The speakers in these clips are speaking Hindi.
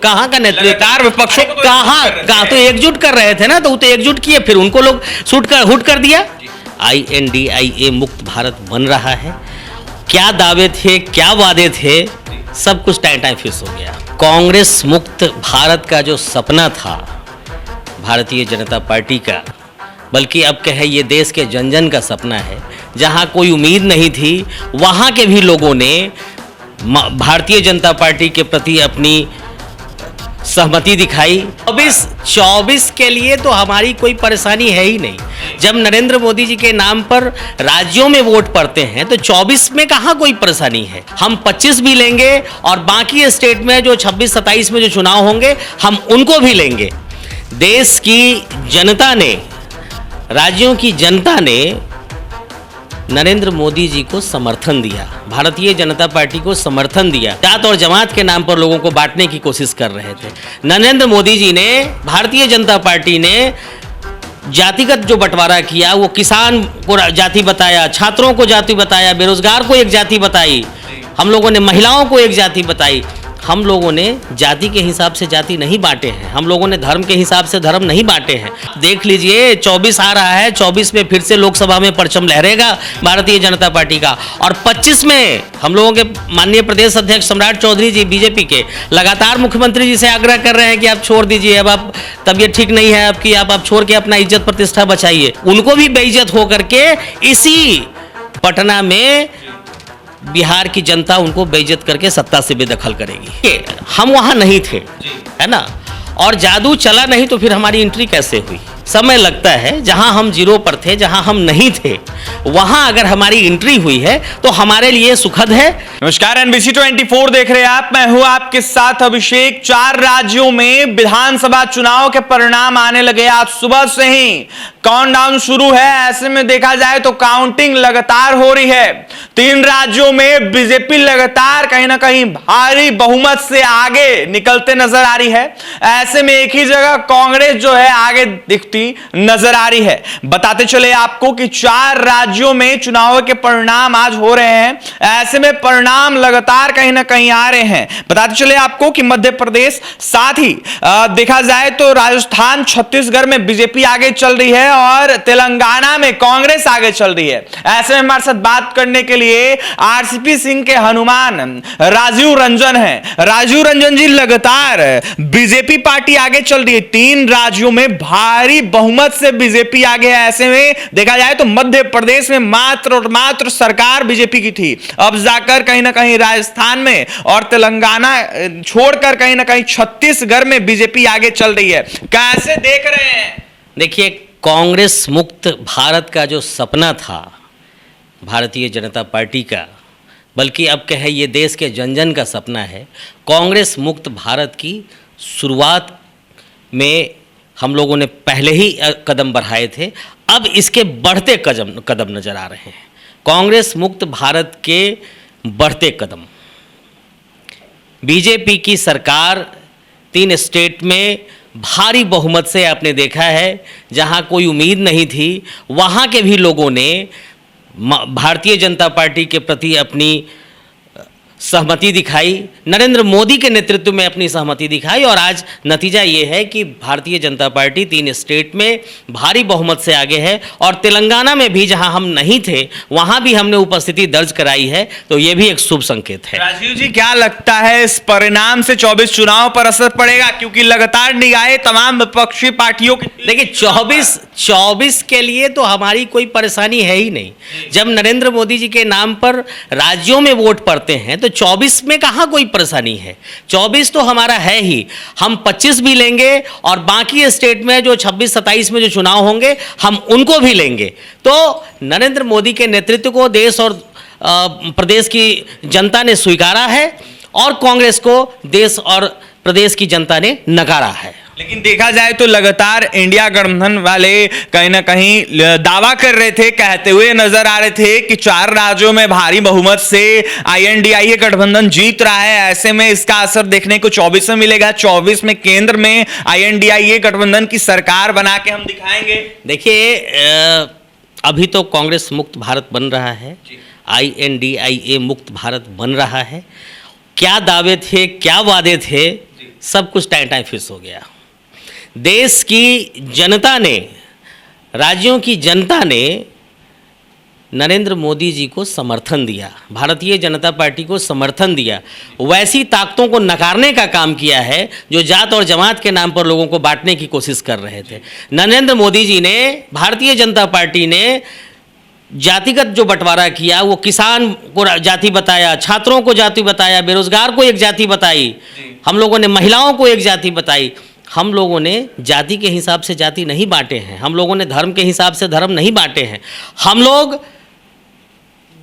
कहाँ का नेतृत्व, विपक्षों कहाँ तो एकजुट कर रहे थे ना, तो वो तो एकजुट किए, फिर उनको लोग हुट कर दिया। INDIA मुक्त भारत बन रहा है। क्या दावे थे, क्या वादे थे, सब कुछ टाइम फिक्स हो गया। कांग्रेस मुक्त भारत का जो सपना था भारतीय जनता पार्टी का, बल्कि अब कहे ये देश के जन जन का सपना है। जहाँ कोई उम्मीद नहीं थी, वहाँ के भी लोगों ने भारतीय जनता पार्टी के प्रति अपनी सहमति दिखाई। 24 के लिए तो हमारी कोई परेशानी है ही नहीं। जब नरेंद्र मोदी जी के नाम पर राज्यों में वोट पड़ते हैं तो 24 में कहाँ कोई परेशानी है। हम 25 भी लेंगे और बाकी स्टेट में जो 26-27 में जो चुनाव होंगे हम उनको भी लेंगे। देश की जनता ने, राज्यों की जनता ने नरेंद्र मोदी जी को समर्थन दिया, भारतीय जनता पार्टी को समर्थन दिया। जात और जमात के नाम पर लोगों को बांटने की कोशिश कर रहे थे। नरेंद्र मोदी जी ने, भारतीय जनता पार्टी ने जातिगत जो बंटवारा किया, वो किसान को जाति बताया, छात्रों को जाति बताया, बेरोजगार को एक जाति बताई, हम लोगों ने महिलाओं को एक जाति बताई। हम लोगों ने जाति के हिसाब से जाति नहीं बांटे हैं, हम लोगों ने धर्म के हिसाब से धर्म नहीं बांटे हैं। देख लीजिए 24 आ रहा है, 24 में फिर से लोकसभा में परचम लहरेगा भारतीय जनता पार्टी का, और 25 में हम लोगों के माननीय प्रदेश अध्यक्ष सम्राट चौधरी जी बीजेपी के लगातार मुख्यमंत्री जी से आग्रह कर रहे हैं कि आप छोड़ दीजिए, अब आप तबीयत ठीक नहीं है आपकी, आप छोड़ के अपना इज्जत प्रतिष्ठा बचाइए। उनको भी बेइज्जत होकर के इसी पटना में बिहार की जनता उनको बेइज्जत करके सत्ता से बेदखल करेगी। हम वहां नहीं थे, है ना, और जादू चला नहीं तो फिर हमारी एंट्री कैसे हुई। समय लगता है, जहां हम जीरो पर थे, जहां हम नहीं थे, वहां अगर हमारी एंट्री हुई है तो हमारे लिए सुखद है। नमस्कार, NBC 24 देख रहे हैं आप, मैं हूं आपके साथ अभिषेक। 4 राज्यों में विधानसभा चुनाव के परिणाम आने लगे। आज सुबह से ही काउंटडाउन शुरू है। ऐसे में देखा जाए तो काउंटिंग लगातार हो रही है। 3 राज्यों में बीजेपी लगातार कहीं ना कहीं भारी बहुमत से आगे निकलते नजर आ रही है। ऐसे में एक ही जगह कांग्रेस जो है आगे दिखती नजर आ रही है। बताते चले आपको कि 4 राज्यों में चुनाव के परिणाम आज हो रहे हैं। ऐसे में परिणाम लगातार कहीं ना कहीं आ रहे हैं। बताते चले आपको कि मध्य प्रदेश, साथ ही देखा जाए तो राजस्थान, छत्तीसगढ़ में बीजेपी आगे चल रही है और तेलंगाना में कांग्रेस आगे चल रही है। ऐसे में हमारे साथ बात करने के लिए RCP सिंह के हनुमान राजीव रंजन हैं। राजीव रंजन जी, लगातार बीजेपी पार्टी आगे चल रही है, 3 राज्यों में भारी बहुमत से बीजेपी आगे है। ऐसे में देखा जाए तो मध्य प्रदेश में मात्र और मात्र सरकार बीजेपी की थी, अब जाकर कहीं ना कहीं राजस्थान में और तेलंगाना छोड़कर कहीं ना कहीं छत्तीसगढ़ में बीजेपी आगे चल रही है। कैसे देख रहे हैं? देखिए, कांग्रेस मुक्त भारत का जो सपना था भारतीय जनता पार्टी का, बल्कि अब कहे ये देश के जन जन का सपना है। कांग्रेस मुक्त भारत की शुरुआत में हम लोगों ने पहले ही कदम बढ़ाए थे, अब इसके बढ़ते कदम नजर आ रहे हैं। कांग्रेस मुक्त भारत के बढ़ते कदम, बीजेपी की सरकार 3 स्टेट में भारी बहुमत से आपने देखा है। जहां कोई उम्मीद नहीं थी, वहां के भी लोगों ने भारतीय जनता पार्टी के प्रति अपनी सहमति दिखाई, नरेंद्र मोदी के नेतृत्व में अपनी सहमति दिखाई, और आज नतीजा ये है कि भारतीय जनता पार्टी 3 स्टेट में भारी बहुमत से आगे है, और तेलंगाना में भी जहां हम नहीं थे वहां भी हमने उपस्थिति दर्ज कराई है। तो ये भी एक शुभ संकेत है। राजीव जी, क्या लगता है इस परिणाम से 24 चुनाव पर असर पड़ेगा? क्योंकि लगातार निगाहें तमाम विपक्षी पार्टियों की। देखिए, 24 के लिए तो हमारी कोई परेशानी है ही नहीं। जब नरेंद्र मोदी जी के नाम पर राज्यों में वोट पड़ते हैं तो 24 में कहाँ कोई परेशानी है। 24 तो हमारा है ही, हम 25 भी लेंगे और बाकी स्टेट में जो 26-27 में जो चुनाव होंगे हम उनको भी लेंगे। तो नरेंद्र मोदी के नेतृत्व को देश और प्रदेश की जनता ने स्वीकारा है, और कांग्रेस को देश और प्रदेश की जनता ने नकारा है। लेकिन देखा जाए तो लगातार इंडिया गठबंधन वाले कहीं ना कहीं दावा कर रहे थे, कहते हुए नजर आ रहे थे कि 4 राज्यों में भारी बहुमत से INDIA गठबंधन जीत रहा है। ऐसे में इसका असर देखने को 24 में मिलेगा। 24 में केंद्र में INDIA गठबंधन की सरकार बना के हम दिखाएंगे। देखिए, अभी तो कांग्रेस मुक्त भारत बन रहा है, INDIA मुक्त भारत बन रहा है। क्या दावे थे, क्या वादे थे, सब कुछ टाइम फिक्स हो गया। देश की जनता ने, राज्यों की जनता ने नरेंद्र मोदी जी को समर्थन दिया, भारतीय जनता पार्टी को समर्थन दिया, वैसी ताकतों को नकारने का काम किया है जो जात और जमात के नाम पर लोगों को बांटने की कोशिश कर रहे थे। नरेंद्र मोदी जी ने, भारतीय जनता पार्टी ने जातिगत जो बंटवारा किया, वो किसान को जाति बताया, छात्रों को जाति बताया, बेरोजगार को एक जाति बताई, हम लोगों ने महिलाओं को एक जाति बताई। हम लोगों ने जाति के हिसाब से जाति नहीं बांटे हैं, हम लोगों ने धर्म के हिसाब से धर्म नहीं बांटे हैं। हम लोग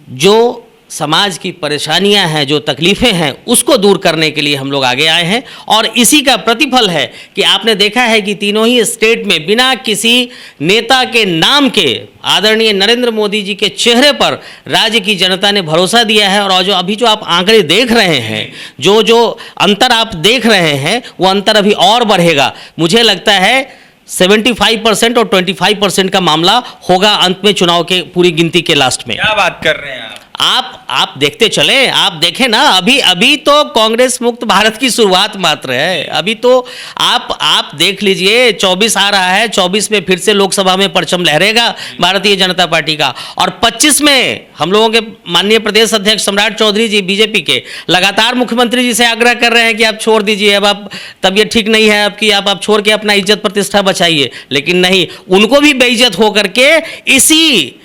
जो समाज की परेशानियां हैं, जो तकलीफ़ें हैं, उसको दूर करने के लिए हम लोग आगे आए हैं। और इसी का प्रतिफल है कि आपने देखा है कि तीनों ही स्टेट में बिना किसी नेता के नाम के आदरणीय नरेंद्र मोदी जी के चेहरे पर राज्य की जनता ने भरोसा दिया है। और जो अभी जो आप आंकड़े देख रहे हैं, जो अंतर आप देख रहे हैं, वो अंतर अभी और बढ़ेगा। मुझे लगता है 75% और 25% का मामला होगा अंत में चुनाव के पूरी गिनती के लास्ट में। क्या बात कर रहे हैं आप देखते चले, आप देखें ना, अभी तो कांग्रेस मुक्त भारत की शुरुआत मात्र है। अभी तो आप देख लीजिए, 24 आ रहा है, 24 में फिर से लोकसभा में परचम लहरेगा भारतीय जनता पार्टी का, और 25 में हम लोगों के माननीय प्रदेश अध्यक्ष सम्राट चौधरी जी बीजेपी के लगातार मुख्यमंत्री जी से आग्रह कर रहे हैं कि आप छोड़ दीजिए, अब आप तबीयत ठीक नहीं है आपकी, आप छोड़ के अपना इज्जत प्रतिष्ठा बचाइए। लेकिन नहीं, उनको भी बेइज्जत होकर के इसी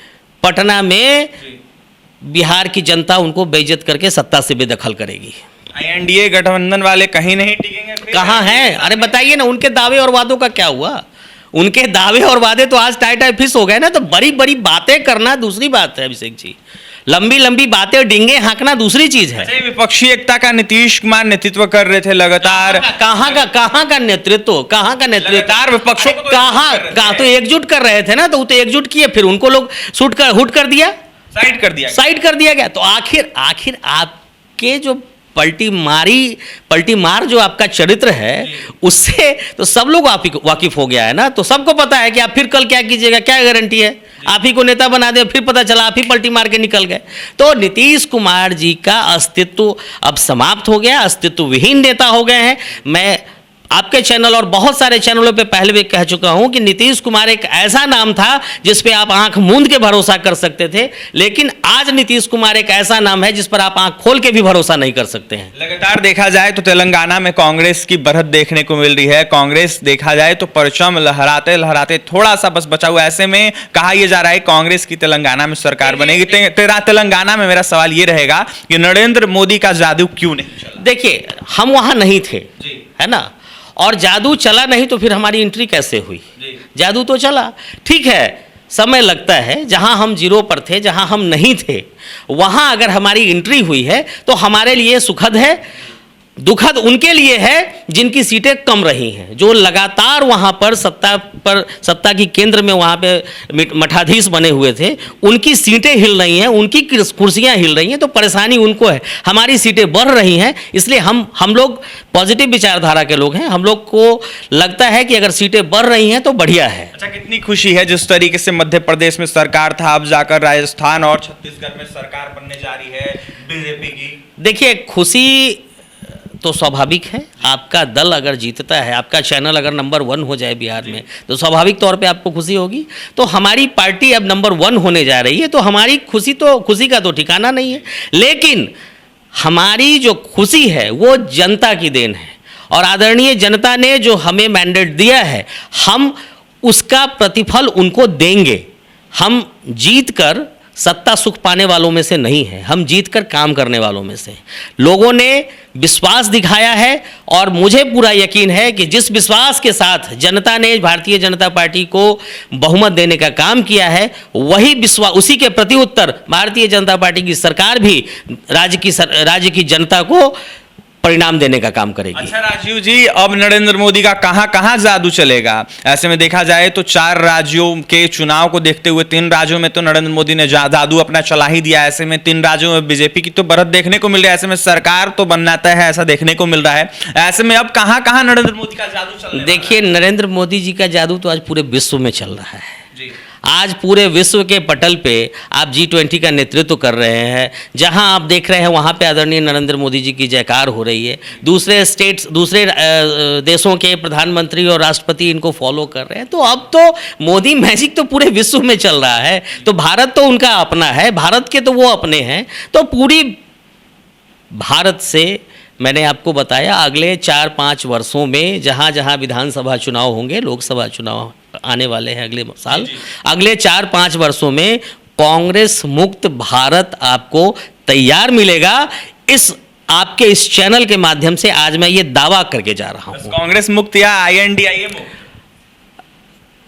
पटना में बिहार की जनता उनको बेइज्जत करके सत्ता से बेदखल करेगी। एनडीए गठबंधन वाले कहीं नहीं टिकेंगे, कहाँ हैं? अरे बताइए ना, उनके दावे और वादों का क्या हुआ? उनके दावे और वादे तो आज टाई फिस हो गए ना। तो बड़ी बड़ी बातें करना दूसरी बात है अभिषेक जी, लंबी लंबी बातें, डिंगे हाँकना दूसरी चीज है। विपक्षी एकता का नीतीश कुमार नेतृत्व कर रहे थे लगातार। कहाँ का नेतृत्व, कहाँ का नेतृत्व? लगातार विपक्षों को कहाँ तो एकजुट कर रहे थे ना, तो वो तो एकजुट किए, फिर उनको लोग हुट कर दिया, साइड कर दिया गया। तो आखिर आपके जो पलटी मार जो आपका चरित्र है, उससे तो सब लोग वाकिफ हो गया है ना। तो सबको पता है कि आप फिर कल क्या कीजिएगा, क्या गारंटी है? आप ही को नेता बना दे, फिर पता चला आप ही पलटी मार के निकल गए। तो नीतीश कुमार जी का अस्तित्व अब समाप्त हो गया, अस्तित्व विहीन नेता हो गए हैं। मैं आपके चैनल और बहुत सारे चैनलों पे पहले भी कह चुका हूं कि नीतीश कुमार एक ऐसा नाम था जिस पे आप आंख मूंद के भरोसा कर सकते थे, लेकिन आज नीतीश कुमार एक ऐसा नाम है जिस पर आप आंख खोल के भी भरोसा नहीं कर सकते हैं। लगातार देखा जाए तो तेलंगाना में कांग्रेस की बढ़त देखने को मिल रही है। कांग्रेस देखा जाए तो परचम लहराते लहराते थोड़ा सा बस बचा हुआ। ऐसे में कहा यह जा रहा है कांग्रेस की तेलंगाना में सरकार बनेगी। तेलंगाना में मेरा सवाल ये रहेगा कि नरेंद्र मोदी का जादू क्यों नहीं चला? देखिए, हम वहां नहीं थे, है ना, और जादू चला नहीं तो फिर हमारी एंट्री कैसे हुई? जादू तो चला, ठीक है, समय लगता है। जहां हम जीरो पर थे, जहां हम नहीं थे, वहां अगर हमारी एंट्री हुई है तो हमारे लिए सुखद है। दुखद उनके लिए है जिनकी सीटें कम रही हैं, जो लगातार वहाँ पर सत्ता की केंद्र में वहाँ पे मठाधीश बने हुए थे, उनकी सीटें हिल रही हैं, उनकी कुर्सियाँ हिल रही हैं, तो परेशानी उनको है। हमारी सीटें बढ़ रही हैं, इसलिए हम लोग पॉजिटिव विचारधारा के लोग हैं। हम लोग को लगता है कि अगर सीटें बढ़ रही हैं तो बढ़िया है। अच्छा, कितनी खुशी है जिस तरीके से मध्य प्रदेश में सरकार था, अब जाकर राजस्थान और छत्तीसगढ़ में सरकार बनने जा रही है बीजेपी की। देखिए, खुशी तो स्वाभाविक है। आपका दल अगर जीतता है, आपका चैनल अगर नंबर 1 हो जाए बिहार में, तो स्वाभाविक तौर पे आपको खुशी होगी। तो हमारी पार्टी अब नंबर 1 होने जा रही है, तो हमारी खुशी का तो ठिकाना नहीं है। लेकिन हमारी जो खुशी है वो जनता की देन है, और आदरणीय जनता ने जो हमें मैंडेट दिया है, हम उसका प्रतिफल उनको देंगे। हम जीत कर सत्ता सुख पाने वालों में से नहीं है, हम जीतकर काम करने वालों में से। लोगों ने विश्वास दिखाया है, और मुझे पूरा यकीन है कि जिस विश्वास के साथ जनता ने भारतीय जनता पार्टी को बहुमत देने का काम किया है, वही विश्वास, उसी के प्रति उत्तर भारतीय जनता पार्टी की सरकार भी राज्य की जनता को परिणाम देने का काम करेगी। अच्छा राजीव जी, अब नरेंद्र मोदी का कहां कहां जादू चलेगा? ऐसे में देखा जाए तो 4 राज्यों के चुनाव को देखते हुए 3 राज्यों में तो नरेंद्र मोदी ने जादू अपना चला ही दिया। ऐसे में 3 राज्यों में बीजेपी की तो बढ़त देखने को मिल रही है, ऐसे में सरकार तो बनना तय है, ऐसा देखने को मिल रहा है। ऐसे में अब कहां कहां नरेंद्र मोदी का जादू चल रहा है? देखिए, नरेंद्र मोदी जी का जादू तो आज पूरे विश्व में चल रहा है। आज पूरे विश्व के पटल पे आप G20 का नेतृत्व कर रहे हैं, जहां आप देख रहे हैं वहां पे आदरणीय नरेंद्र मोदी जी की जयकार हो रही है। दूसरे स्टेट्स, दूसरे देशों के प्रधानमंत्री और राष्ट्रपति इनको फॉलो कर रहे हैं। तो अब तो मोदी मैजिक तो पूरे विश्व में चल रहा है, तो भारत तो उनका अपना है, भारत के तो वो अपने हैं। तो पूरी भारत से मैंने आपको बताया अगले 4-5 वर्षों में जहाँ जहाँ विधानसभा चुनाव होंगे, लोकसभा चुनाव आने वाले हैं अगले साल, अगले 4-5 वर्षों में कांग्रेस मुक्त भारत आपको तैयार मिलेगा। इस आपके इस चैनल के माध्यम से आज मैं ये दावा करके जा रहा हूँ। कांग्रेस मुक्त या INDIA मुक्त?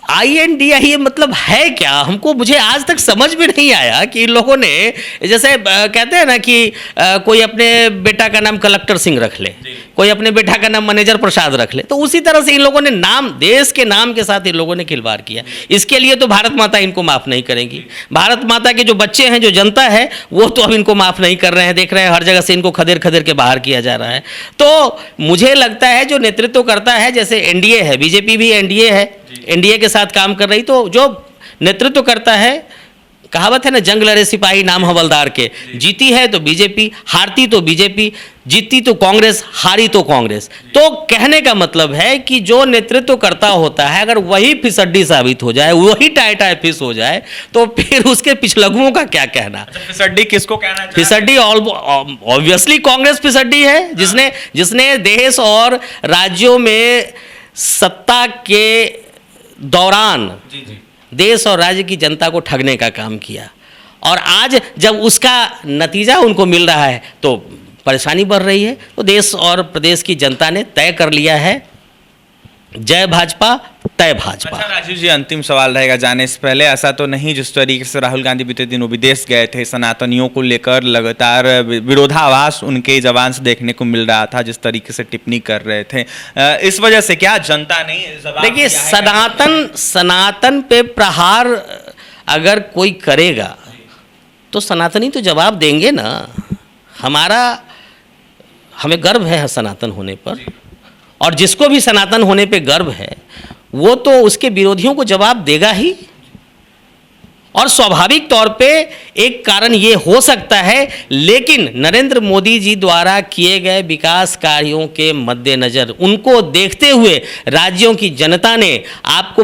INDIA मतलब है क्या? मुझे आज तक समझ में नहीं आया कि इन लोगों ने, जैसे कहते हैं ना कि कोई अपने बेटा का नाम कलेक्टर सिंह रख ले, कोई अपने बेटा का नाम मैनेजर प्रसाद रख ले, तो उसी तरह से इन लोगों ने नाम, देश के नाम के साथ इन लोगों ने खिलवाड़ किया। इसके लिए तो भारत माता इनको माफ़ नहीं करेंगी। भारत माता के जो बच्चे हैं, जो जनता है, वो तो अब इनको माफ़ नहीं कर रहे हैं। देख रहे हैं हर जगह से इनको खदेड़ खदेड़ के बाहर किया जा रहा है। तो मुझे लगता है जो नेतृत्व करता है, जैसे NDA है, BJP भी NDA है, NDA के साथ काम कर रही, तो जो नेतृत्व करता है, कहावत है ना, जंग लड़े सिपाही नाम हवलदार के, जीती है तो BJP, हारती तो BJP, जीती तो कांग्रेस, हारी तो कांग्रेस। तो कहने का मतलब है कि जो नेतृत्व करता होता है, अगर वही फिसड्डी साबित हो जाए, वही टाई फिस हो जाए, तो फिर उसके पिछलगुओं का क्या कहना। फिसड्डी किसको कहना चाहिए? फिसड्डी ऑब्वियसली कांग्रेस फिसड्डी है, जिसने देश और राज्यों में सत्ता के दौरान देश और राज्य की जनता को ठगने का काम किया, और आज जब उसका नतीजा उनको मिल रहा है तो परेशानी बढ़ रही है। तो देश और प्रदेश की जनता ने तय कर लिया है, जय भाजपा तय भाजपा। अच्छा राजीव जी, अंतिम सवाल रहेगा जाने से पहले, ऐसा तो नहीं जिस तरीके से राहुल गांधी बीते दिनों विदेश गए थे, सनातनियों को लेकर लगातार विरोधाभास उनके जबान से देखने को मिल रहा था, जिस तरीके से टिप्पणी कर रहे थे, इस वजह से क्या जनता नहीं जवाब? देखिए, सनातन पे प्रहार अगर कोई करेगा तो सनातनी तो जवाब देंगे ना। हमें गर्व है सनातन होने पर, और जिसको भी सनातन होने पे गर्व है वो तो उसके विरोधियों को जवाब देगा ही। और स्वाभाविक तौर पे एक कारण ये हो सकता है, लेकिन नरेंद्र मोदी जी द्वारा किए गए विकास कार्यों के मद्देनजर, उनको देखते हुए राज्यों की जनता ने, आपको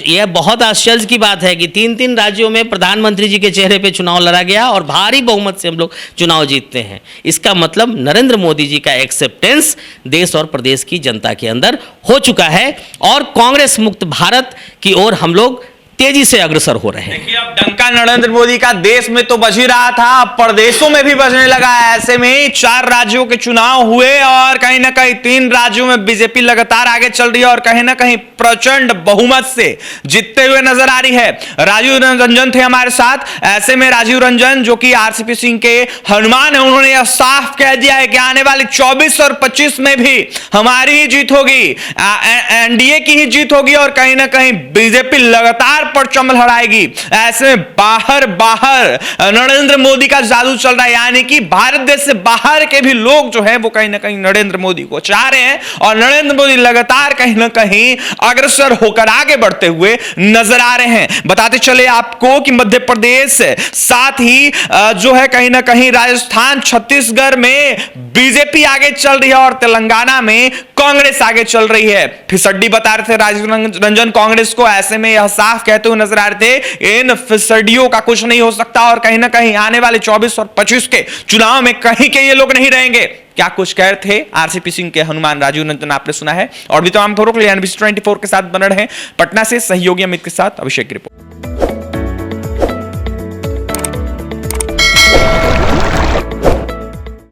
यह बहुत आश्चर्य की बात है कि 3 राज्यों में प्रधानमंत्री जी के चेहरे पे चुनाव लड़ा गया और भारी बहुमत से हम लोग चुनाव जीतते हैं। इसका मतलब नरेंद्र मोदी जी का एक्सेप्टेंस देश और प्रदेश की जनता के अंदर हो चुका है, और कांग्रेस मुक्त भारत की ओर हम लोग तेजी से अग्रसर हो रहे हैं। देखिए, अब डंका नरेंद्र मोदी का देश में तो बज ही रहा था, अब प्रदेशों में भी बजने लगा है। ऐसे में 4 राज्यों के चुनाव हुए और कहीं ना कहीं 3 राज्यों में बीजेपी लगातार आगे चल रही है और कहीं ना कहीं प्रचंड बहुमत से जीतते हुए नजर आ रही है। राजीव रंजन थे हमारे साथ। ऐसे में राजीव रंजन, जो कि RCP सिंह के हनुमान है, उन्होंने यह साफ कह दिया है कि आने वाले 24 और 25 में भी हमारी ही जीत होगी, NDA की ही जीत होगी, और कहीं ना कहीं बीजेपी लगातार परचम लहराएगी। ऐसे में बाहर नरेंद्र मोदी का जादू चल रहा है, यानी कि भारत देश से बाहर के भी लोग जो है वो कहीं ना कहीं नरेंद्र मोदी को चाह रहे हैं, और नरेंद्र मोदी लगातार कहीं ना कहीं अग्रसर होकर आगे बढ़ते हुए नजर आ रहे हैं। बताते चले आपको कि मध्य प्रदेश, साथ ही जो है कहीं ना कहीं राजस्थान, छत्तीसगढ़ में बीजेपी आगे चल रही है और तेलंगाना में कांग्रेस आगे चल रही है। फिसड्डी बता रहे थे राजीव रंजन कांग्रेस को। ऐसे में यह साफ कहते हुए नजर आ रहे थे इन फिसड्डियों का कुछ नहीं हो सकता, और कहीं ना कहीं आने वाले 24 और 25 के चुनाव में कहीं के ये लोग नहीं रहेंगे। क्या कुछ कह रहे थे RCP सिंह के हनुमान राजीव रंजन, आपने सुना है। और भी तमाम खबरों के लिए NBC 24 के साथ बने रहें। पटना से सहयोगी अमित के साथ अभिषेक की रिपोर्ट।